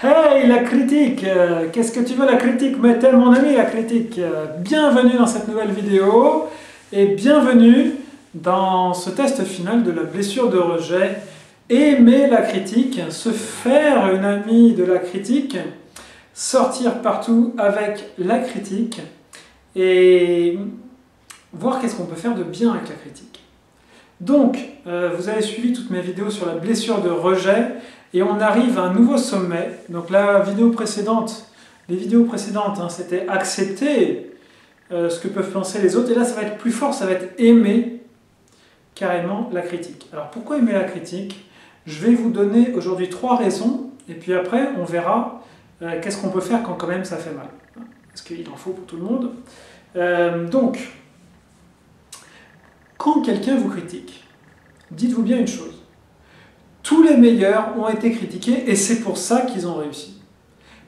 Hey, la critique! Qu'est-ce que tu veux la critique? Mais t'es mon ami la critique! Bienvenue dans cette nouvelle vidéo et bienvenue dans ce test final de la blessure de rejet. Aimer la critique, se faire une amie de la critique, sortir partout avec la critique et voir qu'est-ce qu'on peut faire de bien avec la critique. Donc, vous avez suivi toutes mes vidéos sur la blessure de rejet. Et on arrive à un nouveau sommet. Donc la vidéo précédente, les vidéos précédentes, c'était accepter ce que peuvent penser les autres. Et là, ça va être plus fort, ça va être aimer carrément la critique. Alors pourquoi aimer la critique? Je vais vous donner aujourd'hui 3 raisons. Et puis après, on verra qu'est-ce qu'on peut faire quand même ça fait mal. Parce qu'il en faut pour tout le monde. Donc, quand quelqu'un vous critique, dites-vous bien une chose. Tous les meilleurs ont été critiqués et c'est pour ça qu'ils ont réussi.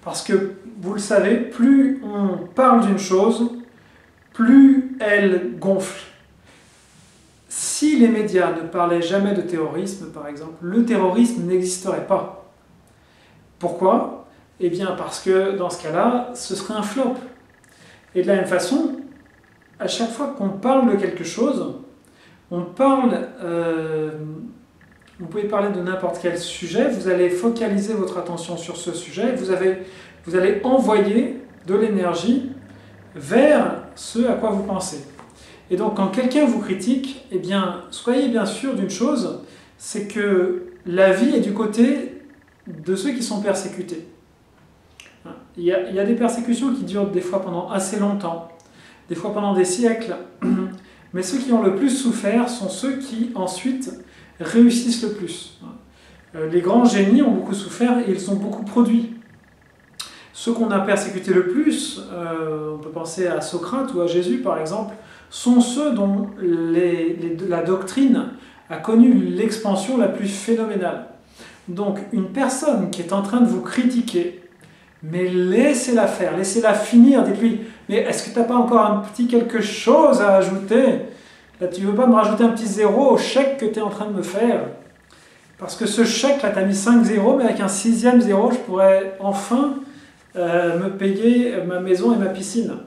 Parce que, vous le savez, plus on parle d'une chose, plus elle gonfle. Si les médias ne parlaient jamais de terrorisme, par exemple, le terrorisme n'existerait pas. Pourquoi? Eh bien parce que dans ce cas-là, ce serait un flop. Et de la même façon, à chaque fois qu'on parle de quelque chose, on parle... Vous pouvez parler de n'importe quel sujet, vous allez focaliser votre attention sur ce sujet, vous allez envoyer de l'énergie vers ce à quoi vous pensez. Et donc quand quelqu'un vous critique, eh bien, soyez bien sûr d'une chose, c'est que la vie est du côté de ceux qui sont persécutés. Il y a des persécutions qui durent des fois pendant assez longtemps, des fois pendant des siècles, mais ceux qui ont le plus souffert sont ceux qui ensuite réussissent le plus. Les grands génies ont beaucoup souffert et ils ont beaucoup produit. Ceux qu'on a persécutés le plus, on peut penser à Socrate ou à Jésus par exemple, sont ceux dont la doctrine a connu l'expansion la plus phénoménale. Donc une personne qui est en train de vous critiquer, mais laissez-la faire, laissez-la finir, dites-lui, mais est-ce que tu n'as pas encore un petit quelque chose à ajouter ? Là, tu ne veux pas me rajouter un petit zéro au chèque que tu es en train de me faire? Parce que ce chèque, là, tu as mis 5 zéros, mais avec un 6e zéro, je pourrais enfin me payer ma maison et ma piscine.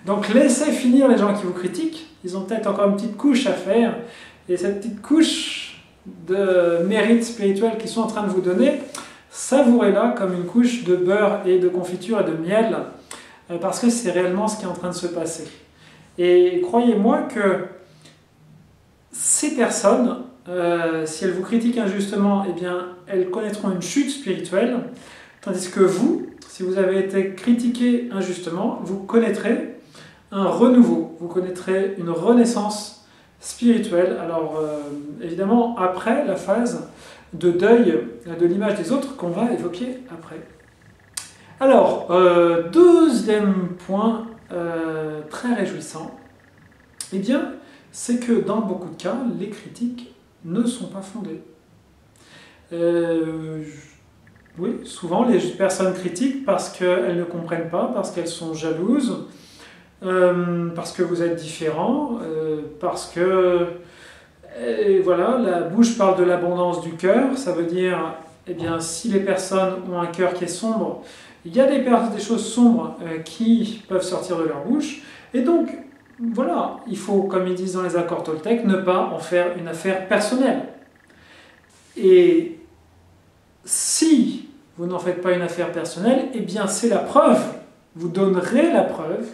Donc laissez finir les gens qui vous critiquent. Ils ont peut-être encore une petite couche à faire. Et cette petite couche de mérite spirituel qu'ils sont en train de vous donner, savourez-la comme une couche de beurre et de confiture et de miel, parce que c'est réellement ce qui est en train de se passer. Et croyez-moi que ces personnes, si elles vous critiquent injustement, eh bien, elles connaîtront une chute spirituelle, tandis que vous, si vous avez été critiqué injustement, vous connaîtrez un renouveau, vous connaîtrez une renaissance spirituelle. Alors, évidemment, après la phase de deuil de l'image des autres qu'on va évoquer après. Alors, deuxième point, très réjouissant, eh bien, c'est que dans beaucoup de cas, les critiques ne sont pas fondées. Oui, souvent les personnes critiquent parce qu'elles ne comprennent pas, parce qu'elles sont jalouses, parce que vous êtes différents, parce que, voilà, la bouche parle de l'abondance du cœur, ça veut dire, eh bien, si les personnes ont un cœur qui est sombre, il y a des choses sombres qui peuvent sortir de leur bouche. Et donc, voilà, il faut, comme ils disent dans les accords Toltec, ne pas en faire une affaire personnelle. Et si vous n'en faites pas une affaire personnelle, eh bien c'est la preuve, vous donnerez la preuve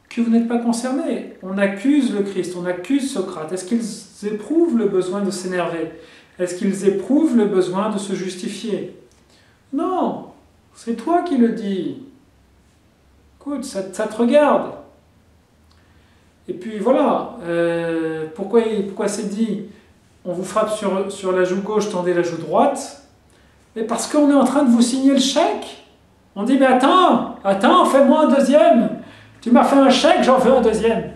que vous n'êtes pas concerné. On accuse le Christ, on accuse Socrate. Est-ce qu'ils éprouvent le besoin de s'énerver? Est-ce qu'ils éprouvent le besoin de se justifier? Non! C'est toi qui le dis. Écoute, ça te regarde. Et puis voilà, pourquoi c'est dit on vous frappe sur la joue gauche, tendez la joue droite? Mais parce qu'on est en train de vous signer le chèque. On dit, mais attends, fais-moi un deuxième. Tu m'as fait un chèque, j'en veux un deuxième.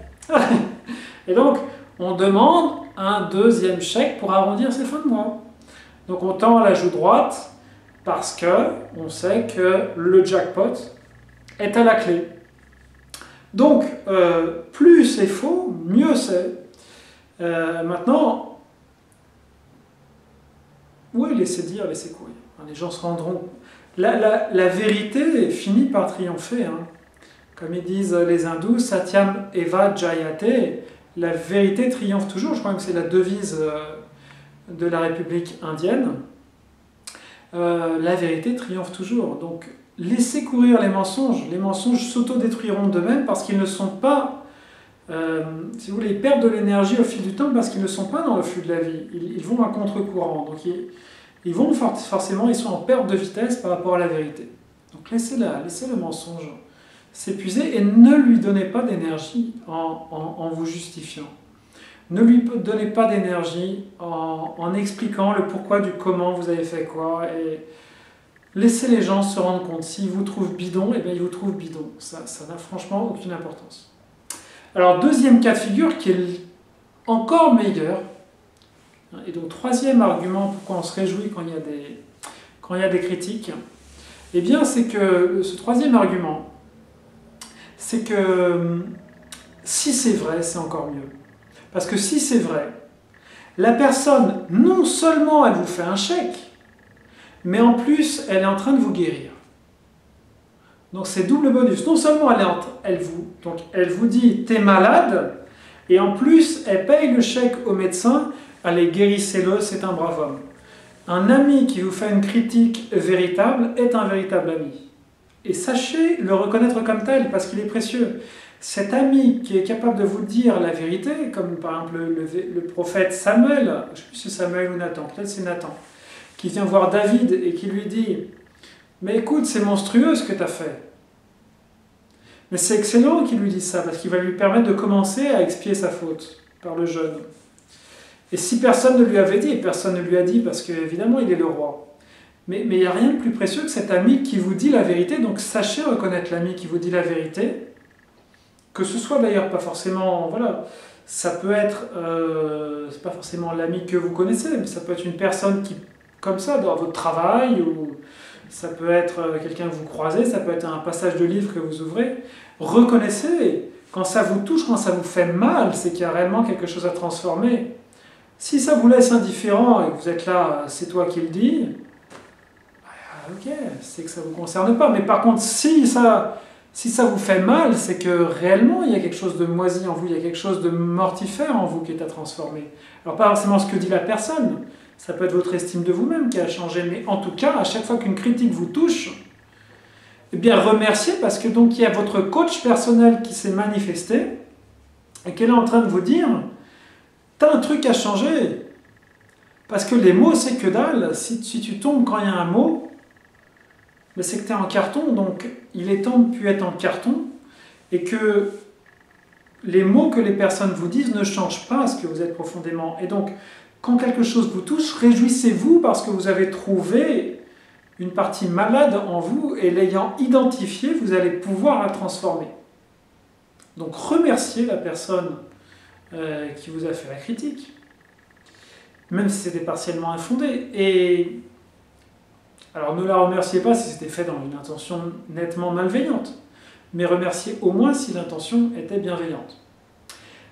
Et donc, on demande un deuxième chèque pour arrondir ses fins de mois. Donc on tend la joue droite, parce qu'on sait que le jackpot est à la clé. Donc, plus c'est faux, mieux c'est. Maintenant, oui, laissez dire, laissez courir. Les gens se rendront... La vérité finit par triompher. Hein. Comme ils disent les hindous, Satyam Eva Jayate, la vérité triomphe toujours. Je crois que c'est la devise de la République indienne. La vérité triomphe toujours. Donc, laissez courir les mensonges. Les mensonges s'autodétruiront d'eux-mêmes parce qu'ils ne sont pas, si vous voulez, ils perdent de l'énergie au fil du temps parce qu'ils ne sont pas dans le flux de la vie. Ils vont à contre-courant. Donc, ils vont forcément, ils sont en perte de vitesse par rapport à la vérité. Donc, laissez le mensonge s'épuiser et ne lui donnez pas d'énergie en vous justifiant. Ne lui donnez pas d'énergie en expliquant le pourquoi du comment vous avez fait quoi. Et laissez les gens se rendre compte. S'ils vous trouvent bidon, eh bien ils vous trouvent bidon. Ça n'a franchement aucune importance. Alors, deuxième cas de figure qui est encore meilleur. Et donc, troisième argument pourquoi on se réjouit quand il y a des critiques, eh bien, c'est que ce troisième argument, c'est que si c'est vrai, c'est encore mieux. Parce que si c'est vrai, la personne, non seulement elle vous fait un chèque, mais en plus, elle est en train de vous guérir. Donc c'est double bonus. Non seulement elle vous dit « t'es malade », et en plus, elle paye le chèque au médecin « allez, guérissez-le, c'est un brave homme ». Un ami qui vous fait une critique véritable est un véritable ami. Et sachez le reconnaître comme tel, parce qu'il est précieux. Cet ami qui est capable de vous dire la vérité, comme par exemple le prophète Samuel, je ne sais plus si c'est Samuel ou Nathan, peut-être c'est Nathan, qui vient voir David et qui lui dit « Mais écoute, c'est monstrueux ce que tu as fait ». Mais c'est excellent qu'il lui dise ça, parce qu'il va lui permettre de commencer à expier sa faute par le jeûne. Et si personne ne lui avait dit, et personne ne lui a dit, parce qu'évidemment il est le roi, mais il n'y a rien de plus précieux que cet ami qui vous dit la vérité, donc sachez reconnaître l'ami qui vous dit la vérité, que ce soit d'ailleurs pas forcément, voilà, ça peut être, c'est pas forcément l'ami que vous connaissez, mais ça peut être une personne qui, comme ça, dans votre travail, ou ça peut être quelqu'un que vous croisez, ça peut être un passage de livre que vous ouvrez. Reconnaissez, quand ça vous touche, quand ça vous fait mal, c'est qu'il y a réellement quelque chose à transformer. Si ça vous laisse indifférent et que vous êtes là, c'est toi qui le dis, ok, c'est que ça ne vous concerne pas. Mais par contre, si ça vous fait mal, c'est que réellement, il y a quelque chose de moisi en vous, il y a quelque chose de mortifère en vous qui est à transformer. Alors pas forcément ce que dit la personne, ça peut être votre estime de vous-même qui a changé, mais en tout cas, à chaque fois qu'une critique vous touche, eh bien remerciez parce que donc il y a votre coach personnel qui s'est manifesté et qu'elle est en train de vous dire « T'as un truc à changer ». Parce que les mots, c'est que dalle. Si tu tombes quand il y a un mot, ben c'est que tu es en carton, donc il est temps de ne plus être en carton et que les mots que les personnes vous disent ne changent pas ce que vous êtes profondément. Et donc, quand quelque chose vous touche, réjouissez-vous parce que vous avez trouvé une partie malade en vous et l'ayant identifiée, vous allez pouvoir la transformer. Donc remerciez la personne qui vous a fait la critique, même si c'était partiellement infondé. Et alors ne la remerciez pas si c'était fait dans une intention nettement malveillante, mais remerciez au moins si l'intention était bienveillante.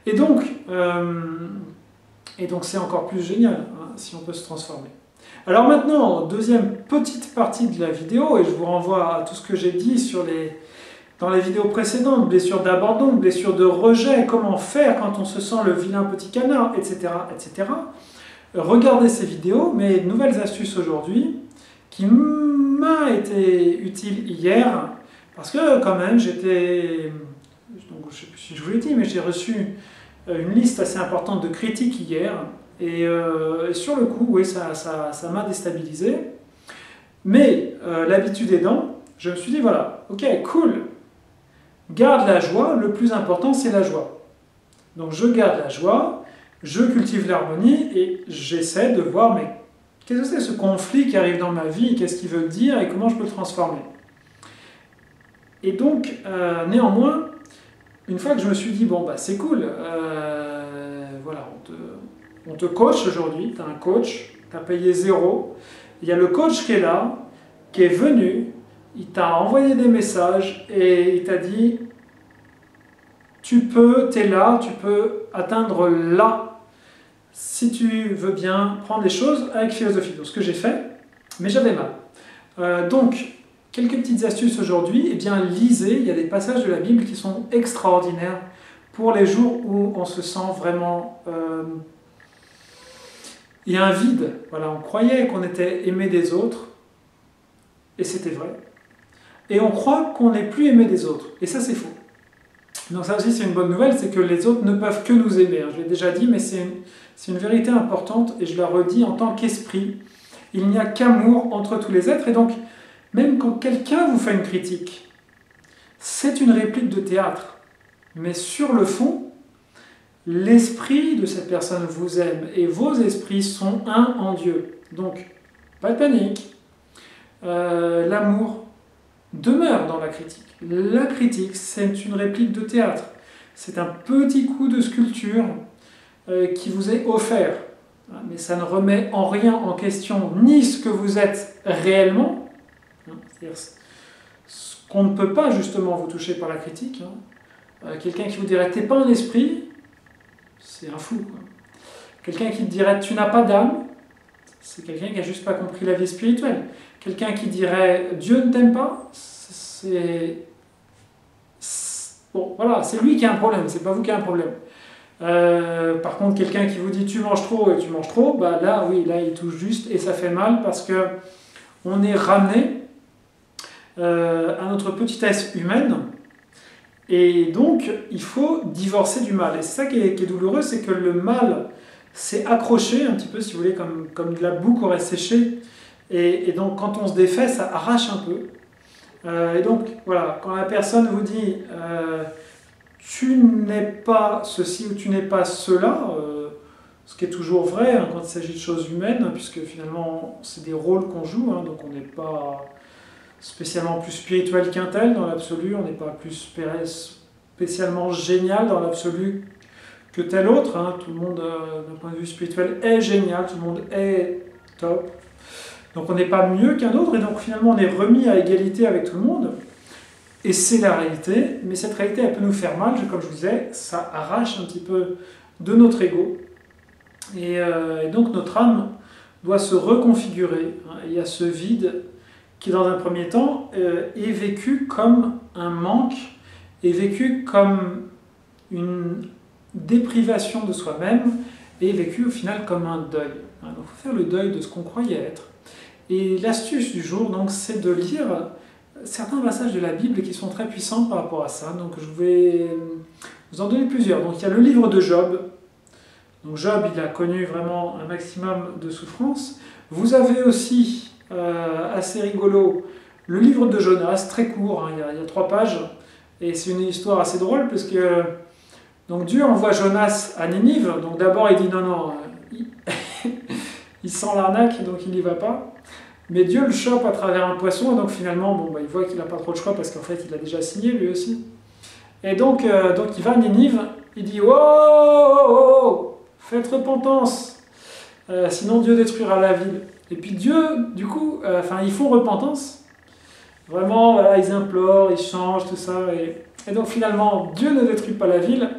Et donc c'est encore plus génial, hein, si on peut se transformer. Alors maintenant, deuxième petite partie de la vidéo, et je vous renvoie à tout ce que j'ai dit dans les vidéos précédentes, blessures d'abandon, blessures de rejet, comment faire quand on se sent le vilain petit canard, etc. etc. Regardez ces vidéos, mes nouvelles astuces aujourd'hui, qui m'a été utile hier, parce que quand même, je ne sais plus si je vous l'ai dit, mais j'ai reçu une liste assez importante de critiques hier, et sur le coup, oui, ça m'a déstabilisé. Mais l'habitude aidant, je me suis dit, voilà, ok, cool, garde la joie, le plus important c'est la joie. Donc je garde la joie, je cultive l'harmonie, et j'essaie de voir, mais qu'est-ce que c'est ce conflit qui arrive dans ma vie, qu'est-ce qu'il veut dire, et comment je peux le transformer. Et donc, néanmoins, une fois que je me suis dit, bon, bah c'est cool, voilà, on te coach aujourd'hui, tu as un coach, tu as payé 0, il y a le coach qui est là, qui est venu, il t'a envoyé des messages et il t'a dit tu es là, tu peux atteindre là, si tu veux bien prendre les choses avec philosophie. Donc ce que j'ai fait, mais j'avais mal. Donc, quelques petites astuces aujourd'hui. Eh bien, lisez, il y a des passages de la Bible qui sont extraordinaires pour les jours où on se sent vraiment... il y a un vide. Voilà, on croyait qu'on était aimé des autres, et c'était vrai. Et on croit qu'on n'est plus aimé des autres, et ça c'est faux. Donc ça aussi c'est une bonne nouvelle, c'est que les autres ne peuvent que nous aimer. Je l'ai déjà dit, mais c'est une vérité importante, et je la redis en tant qu'esprit. Il n'y a qu'amour entre tous les êtres, et donc même quand quelqu'un vous fait une critique, c'est une réplique de théâtre. Mais sur le fond, l'esprit de cette personne vous aime, et vos esprits sont un en Dieu. Donc, pas de panique. L'amour demeure dans la critique. La critique, c'est une réplique de théâtre. C'est un petit coup de sculpture qui vous est offert. Mais ça ne remet en rien en question ni ce que vous êtes réellement, c'est-à-dire ce qu'on ne peut pas justement vous toucher par la critique. Quelqu'un qui vous dirait « t'es pas un esprit », c'est un fou. Quelqu'un qui te dirait « tu n'as pas d'âme », c'est quelqu'un qui n'a juste pas compris la vie spirituelle. Quelqu'un qui dirait « Dieu ne t'aime pas », c'est... Bon, voilà, c'est lui qui a un problème, c'est pas vous qui a un problème. Par contre, quelqu'un qui vous dit « tu manges trop » et « tu manges trop », bah là, oui, là, il touche juste et ça fait mal parce que on est ramené à notre petitesse humaine et donc il faut divorcer du mal. Et c'est ça qui est douloureux, c'est que le mal s'est accroché un petit peu, si vous voulez, comme de la boue qui aurait séché. Et donc quand on se défait, ça arrache un peu. Et donc voilà, quand la personne vous dit tu n'es pas ceci ou tu n'es pas cela, ce qui est toujours vrai quand il s'agit de choses humaines, puisque finalement c'est des rôles qu'on joue, donc on n'est pas spécialement plus spirituel qu'un tel dans l'absolu, on n'est pas plus spécialement génial dans l'absolu que tel autre. Tout le monde d'un point de vue spirituel est génial, tout le monde est top. Donc on n'est pas mieux qu'un autre, et donc finalement on est remis à égalité avec tout le monde. Et c'est la réalité, mais cette réalité elle peut nous faire mal, comme je vous disais, ça arrache un petit peu de notre ego. Et donc notre âme doit se reconfigurer. Il y a ce vide qui dans un premier temps est vécu comme un manque, est vécu comme une déprivation de soi-même, et est vécu au final comme un deuil. Donc il faut faire le deuil de ce qu'on croyait être. Et l'astuce du jour, donc, c'est de lire certains passages de la Bible qui sont très puissants par rapport à ça. Donc je vais vous en donner plusieurs. Donc il y a le livre de Job. Donc Job, il a connu vraiment un maximum de souffrance. Vous avez aussi, assez rigolo, le livre de Jonas, très court, il y a 3 pages. Et c'est une histoire assez drôle parce que donc Dieu envoie Jonas à Ninive. Donc d'abord il dit non, il sent l'arnaque, donc il n'y va pas. Mais Dieu le chope à travers un poisson, et donc finalement, il voit qu'il n'a pas trop de choix parce qu'en fait, il a déjà signé lui aussi. Et donc il va à Ninive, il dit « Oh, faites repentance, sinon Dieu détruira la ville. » Et puis Dieu, du coup, ils font repentance. Vraiment, voilà, ils implorent, ils changent, tout ça. Et donc finalement, Dieu ne détruit pas la ville.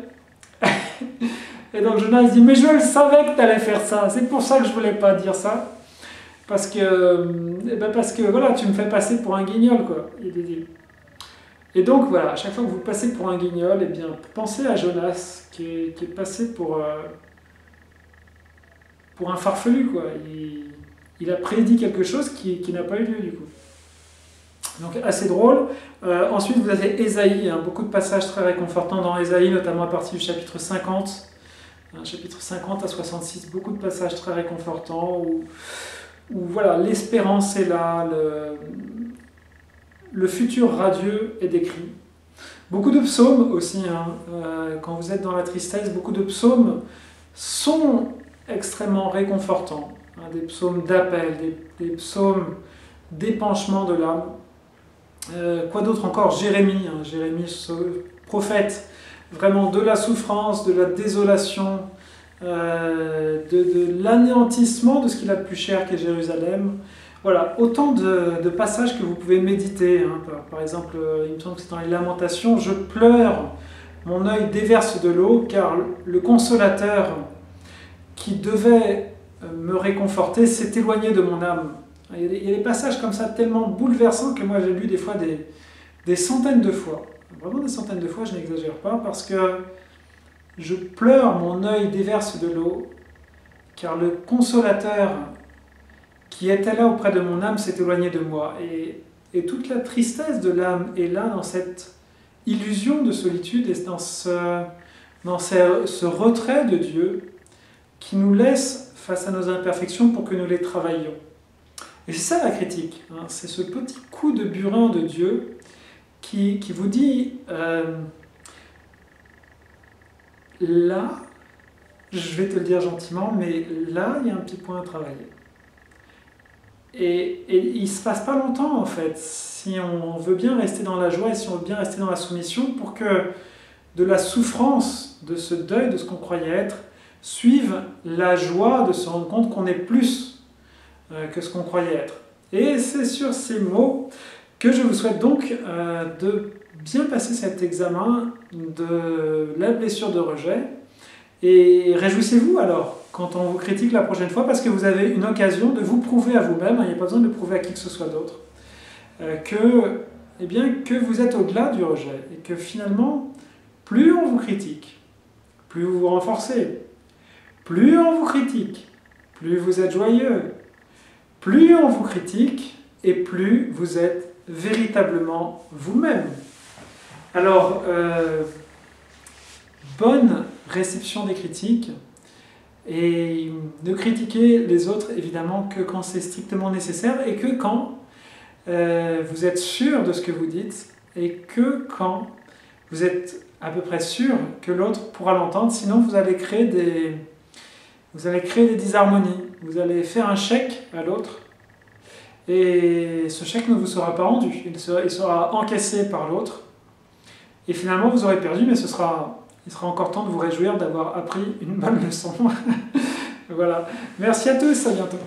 Et donc Jonas dit « Mais je le savais que tu allais faire ça, c'est pour ça que je ne voulais pas dire ça. » Parce que voilà, tu me fais passer pour un guignol, quoi. Et donc voilà, à chaque fois que vous passez pour un guignol, pensez à Jonas qui est passé pour un farfelu, quoi. Il a prédit quelque chose qui n'a pas eu lieu, du coup. Donc assez drôle. Ensuite, vous avez Ésaïe, beaucoup de passages très réconfortants dans Ésaïe, notamment à partir du chapitre 50. Chapitre 50 à 66, beaucoup de passages très réconfortants où voilà, l'espérance est là, le futur radieux est décrit. Beaucoup de psaumes aussi, quand vous êtes dans la tristesse, beaucoup de psaumes sont extrêmement réconfortants. Des psaumes d'appel, des psaumes d'épanchement de l'âme. Quoi d'autre encore? Jérémie, ce prophète vraiment de la souffrance, de la désolation, de l'anéantissement de ce qu'il a de plus cher qu'est Jérusalem. Voilà, autant de passages que vous pouvez méditer. Par exemple, il me semble que c'est dans les Lamentations, « Je pleure, mon œil déverse de l'eau, car le consolateur qui devait me réconforter s'est éloigné de mon âme. Il y a des passages comme ça tellement bouleversants que moi j'ai lu des fois des centaines de fois. Vraiment des centaines de fois, je n'exagère pas, parce que je pleure, mon œil déverse de l'eau, car le consolateur qui était là auprès de mon âme s'est éloigné de moi. Et toute la tristesse de l'âme est là dans cette illusion de solitude et dans ce retrait de Dieu qui nous laisse face à nos imperfections pour que nous les travaillions. Et c'est ça la critique, hein, c'est ce petit coup de burin de Dieu qui vous dit là, je vais te le dire gentiment, mais là, il y a un petit point à travailler. Et il ne se passe pas longtemps, en fait, si on veut bien rester dans la joie et si on veut bien rester dans la soumission, pour que de la souffrance, de ce deuil, de ce qu'on croyait être, suive la joie de se rendre compte qu'on est plus que ce qu'on croyait être. Et c'est sur ces mots que je vous souhaite donc de bien passer cet examen de la blessure de rejet. Et réjouissez-vous alors quand on vous critique la prochaine fois, parce que vous avez une occasion de vous prouver à vous-même, il n'y a pas besoin de prouver à qui que ce soit d'autre, que vous êtes au-delà du rejet, et que finalement, plus on vous critique, plus vous vous renforcez, plus on vous critique, plus vous êtes joyeux, plus on vous critique, et plus vous êtes véritablement vous-même. Alors, bonne réception des critiques, et ne critiquez les autres évidemment que quand c'est strictement nécessaire, et que quand vous êtes sûr de ce que vous dites, et que quand vous êtes à peu près sûr que l'autre pourra l'entendre, sinon vous allez créer des disharmonies, vous allez faire un chèque à l'autre, et ce chèque ne vous sera pas rendu, il sera encaissé par l'autre, et finalement vous aurez perdu, mais il sera encore temps de vous réjouir d'avoir appris une bonne leçon. Voilà. Merci à tous, à bientôt.